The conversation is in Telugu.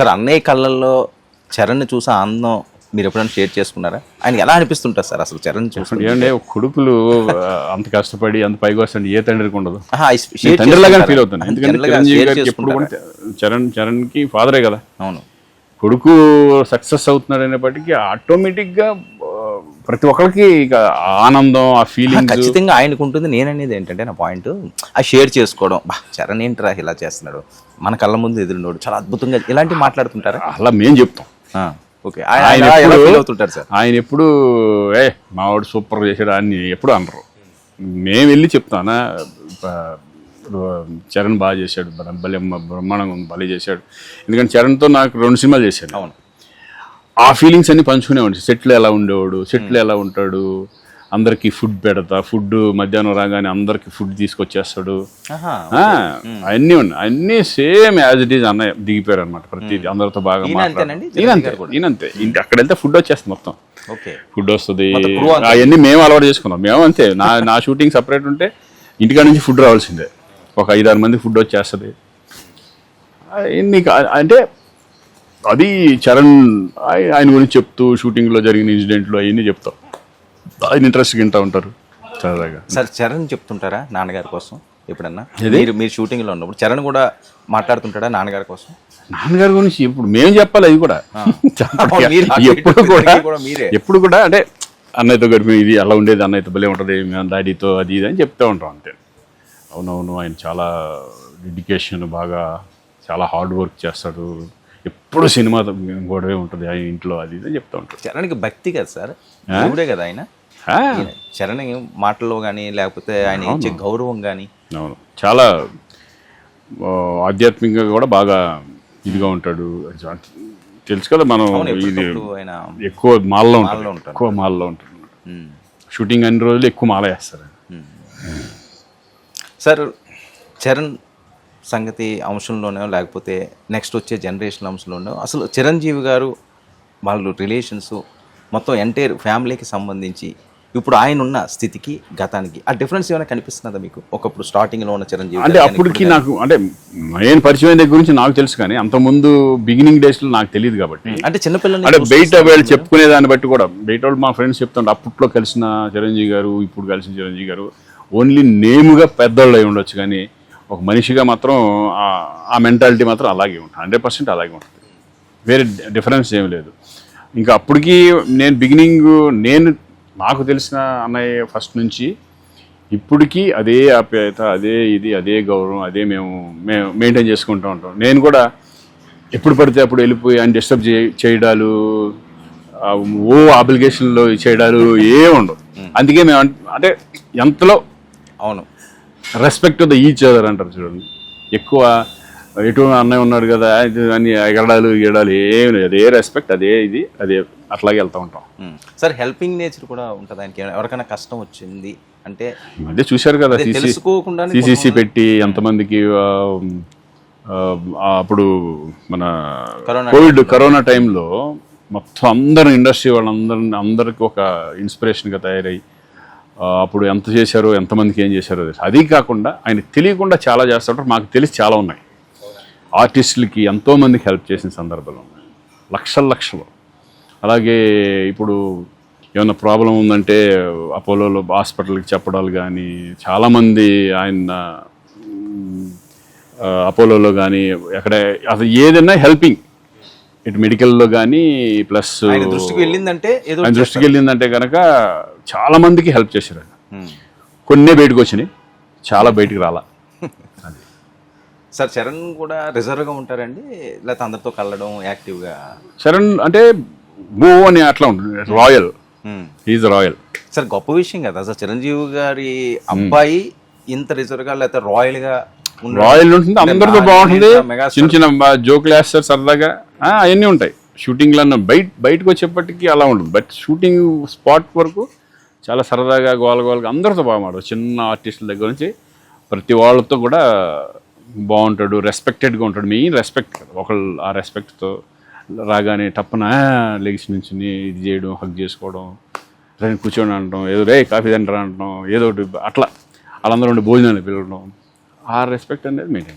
సార్ అన్నయ్య కళ్ళల్లో చరణ్ని చూసి ఆనందం మీరు ఎప్పుడైనా షేర్ చేసుకున్నారా? ఆయనకి ఎలా అనిపిస్తుంటారు సార్ అసలు చరణ్ చూసి? ఏమంటే కొడుకులు అంత కష్టపడి అంత పైకి వస్తుంది ఏ తండ్రికి ఉండదు. షేర్ తండ్రిలాగా ఫీల్ అవుతాను. ఎందుకంటే జనరల్గా చిరంజీవి షేర్ గారికి ఎప్పుడు కూడా చరణ్కి ఫాదరే కదా. అవును. కొడుకు సక్సెస్ అవుతున్నాడు అనేప్పటికీ ఆటోమేటిక్గా ప్రతి ఒక్కరికి ఇక ఆనందం ఆ ఫీలింగ్ ఖచ్చితంగా ఆయనకు ఉంటుంది. నేననేది ఏంటంటే నా పాయింట్ ఆ షేర్ చేసుకోవడం. చరణ్ ఏంట్రా ఇలా చేస్తున్నాడు, మన కళ్ళ ముందు ఎదురున్నాడు, చాలా అద్భుతంగా ఇలాంటివి మాట్లాడుతుంటారా? అలా మేము చెప్తాం. ఓకే. ఆయన ఎలా ఫీల్ అవుతుంటారు సార్? ఆయన ఎప్పుడు మావాడు సూపర్ చేశాడు అని ఎప్పుడు అనరు. మేము వెళ్ళి చెప్తానా చరణ్ బాగా చేశాడు, భలే బ్రహ్మాండంగా భలే చేశాడు. ఎందుకంటే చరణ్తో నాకు 2 సినిమాలు చేశాడు. అవును. ఆ ఫీలింగ్స్ అన్ని పంచుకునేవాడు. సెట్లో ఎలా ఉండేవాడు, సెట్లో ఎలా ఉంటాడు, అందరికి ఫుడ్ పెడతా, ఫుడ్ మధ్యాహ్నం రాగానే అందరికి ఫుడ్ తీసుకొచ్చేస్తాడు. అన్నీ ఉన్నాయి, అన్నీ సేమ్ యాజ్ ఇట్ ఈజ్ అన్నయ్య దిగిపోయారు అనమాట. ప్రతిదీ అందరితో బాగా ఈయనంతే. అక్కడ వెళ్తే ఫుడ్ వచ్చేస్తుంది మొత్తం. ఫుడ్ వస్తుంది, అవన్నీ మేము అలవాటు చేసుకున్నాం. మేము అంతే, నా షూటింగ్ సపరేట్ ఉంటే ఇంటికాడ నుంచి ఫుడ్ రావాల్సిందే. ఒక 5-6 మంది ఫుడ్ వచ్చేస్తుంది. అంటే అది చరణ్ ఆయన గురించి చెప్తూ షూటింగ్లో జరిగిన ఇన్సిడెంట్లు అవన్నీ చెప్తాం. ఆయన ఇంట్రెస్ట్ వింటూ ఉంటారు సరదాగా. సార్ చరణ్ చెప్తుంటారా నాన్నగారి కోసం ఎప్పుడన్నా? మీరు షూటింగ్లో ఉన్నప్పుడు చరణ్ కూడా మాట్లాడుతుంటాడా నాన్నగారి కోసం? నాన్నగారి గురించి ఇప్పుడు మేము చెప్పాలి అది కూడా. ఎప్పుడు కూడా అంటే అన్నయ్యతో గడిపి ఇది అలా ఉండేది, అన్నయ్యతో భలే ఉంటుంది, డాడీతో అది ఇది అని చెప్తూ ఉంటాం అంతే. అవునవును, ఆయన చాలా డెడికేషన్, బాగా చాలా హార్డ్ వర్క్ చేస్తాడు, ఎప్పుడు సినిమా గొడవే ఉంటుంది ఆయన ఇంట్లో, అది ఇది అని చెప్తూ ఉంటాడు. చరణ్కి భక్తి కదా సార్, దేవుడే కదా ఆయన. చరణ్ మాటల్లో కానీ లేకపోతే ఆయన ఇచ్చే గౌరవం కానీ అవును చాలా ఆధ్యాత్మికంగా కూడా బాగా ఇదిగా ఉంటాడు. తెలుసు కదా మనం, ఇది ఎక్కువ మాల్లో ఉంటాడు. షూటింగ్ అన్ని రోజులు ఎక్కువ మాల వేస్తారు. సార్ చరణ్ సంగతి అంశంలోనో లేకపోతే నెక్స్ట్ వచ్చే జనరేషన్ అంశంలోనో అసలు చిరంజీవి గారు వాళ్ళు రిలేషన్స్ మొత్తం ఎంటైర్ ఫ్యామిలీకి సంబంధించి ఇప్పుడు ఆయన ఉన్న స్థితికి గతానికి ఆ డిఫరెన్స్ ఏమైనా కనిపిస్తున్నదా మీకు? ఒకప్పుడు స్టార్టింగ్లో ఉన్న చిరంజీవి అంటే అప్పటికి నాకు అంటే మెయిన్ పరిచయం దగ్గర గురించి నాకు తెలుసు, కానీ అంతకుముందు బిగినింగ్ డేస్లో నాకు తెలియదు కాబట్టి. అంటే చిన్నపిల్లలు అంటే బయట వాళ్ళు చెప్పుకునే దాన్ని బట్టి కూడా బయట వాళ్ళు మా ఫ్రెండ్స్ చెప్తుంటే అప్పట్లో కలిసిన చిరంజీవి గారు ఇప్పుడు కలిసిన చిరంజీవి గారు ఓన్లీ నేముగా పెద్దోళ్ళు అయి ఉండొచ్చు, కానీ ఒక మనిషిగా మాత్రం ఆ మెంటాలిటీ మాత్రం అలాగే ఉంటుంది, 100% అలాగే ఉంటుంది. వేరే డిఫరెన్స్ ఏమి లేదు. ఇంకా అప్పటికి నేను బిగినింగ్ నాకు తెలిసిన అన్నయ్య ఫస్ట్ నుంచి ఇప్పటికీ అదే ఆప్యాయత, అదే ఇది, అదే గౌరవం, అదే మేము మెయింటైన్ చేసుకుంటూ ఉంటాం. నేను కూడా ఎప్పుడు పడితే అప్పుడు వెళ్ళిపోయి ఆయన డిస్టర్బ్ చేయడాలు, అప్లికేషన్లో చేయడాలు ఏమి ఉండవు. అందుకే మేము అంటే ఎంతలో అవును రెస్పెక్ట్ ద ఈచ్ అదర్ అంటారు చూడండి. ఎక్కువ ఎటు అన్నయ్య ఉన్నాడు కదా అని ఎగడాలు ఏమి లేదు, అదే రెస్పెక్ట్, అదే ఇది, అదే అట్లాగే వెళ్తూ ఉంటాం. సార్ హెల్పింగ్ నేచర్ కూడా ఉంటుంది ఆయనకి. ఎవరికైనా కష్టం వచ్చింది అంటే అదే చూశారు కదా, సిసిసి పెట్టి ఎంతమందికి అప్పుడు మన కరోనా టైంలో మొత్తం అందరు ఇండస్ట్రీ వాళ్ళందరికీ ఒక ఇన్స్పిరేషన్గా తయారయ్యి అప్పుడు ఎంత చేశారో, ఎంతమందికి ఏం చేశారో తెలుసు. అది కాకుండా ఆయన తెలియకుండా చాలా చేస్తుంటారు, మాకు తెలిసి చాలా ఉన్నాయి. ఆర్టిస్టులకి ఎంతోమందికి హెల్ప్ చేసిన సందర్భాలు ఉన్నాయి, లక్షలు. అలాగే ఇప్పుడు ఏమైనా ప్రాబ్లం ఉందంటే అపోలోలో హాస్పిటల్కి చెప్పడాలు కానీ, చాలామంది ఆయన అపోలోలో కానీ ఎక్కడ అసలు ఏదైనా హెల్పింగ్, ఇటు మెడికల్లో కానీ ప్లస్ దృష్టికి వెళ్ళిందంటే కనుక చాలా మందికి హెల్ప్ చేశారు. కొన్ని బయటకు వచ్చినాయి, చాలా బయటికి రాలా. సార్ చరణ్ కూడా రిజర్వ్గా ఉంటారండి లేకపోతే అందరితో కలవడం యాక్టివ్గా? చరణ్ అంటే మూవ్ అని అట్లా ఉంటుంది, రాయల్, ఈజ్ రాయల్. సార్ గొప్ప విషయం కదా సార్, చిరంజీవి గారి అబ్బాయి ఇంత రిజర్వ్గా లేకపోతే రాయల్గా ఉంటుంది, అందరితో బాగుంటుంది, చిన్న జోకులు వేస్తారు సరదాగా, అవన్నీ ఉంటాయి. షూటింగ్లో బయటకు వచ్చేప్పటికీ అలా ఉంటుంది, బట్ షూటింగ్ స్పాట్ వరకు చాలా సరదాగా గోలగా అందరితో బాగా మాట్లాడు. చిన్న ఆర్టిస్టుల దగ్గర నుంచి ప్రతి వాళ్ళతో కూడా బాగుంటాడు, రెస్పెక్టెడ్గా ఉంటాడు. మెయిన్ రెస్పెక్ట్ కదా, ఒకళ్ళు ఆ రెస్పెక్ట్తో రాగానే టప్పన లెగ్స్ నుంచి ఇది చేయడం, హగ్ చేసుకోవడం, కూర్చొని అనడం, ఏదో రే కాఫీ తింటారా అనడం, ఏదో ఒకటి అట్లా వాళ్ళందరూ ఉండి భోజనాన్ని పిలవడం, ఆ రెస్పెక్ట్ అనేది మెయింటైన్.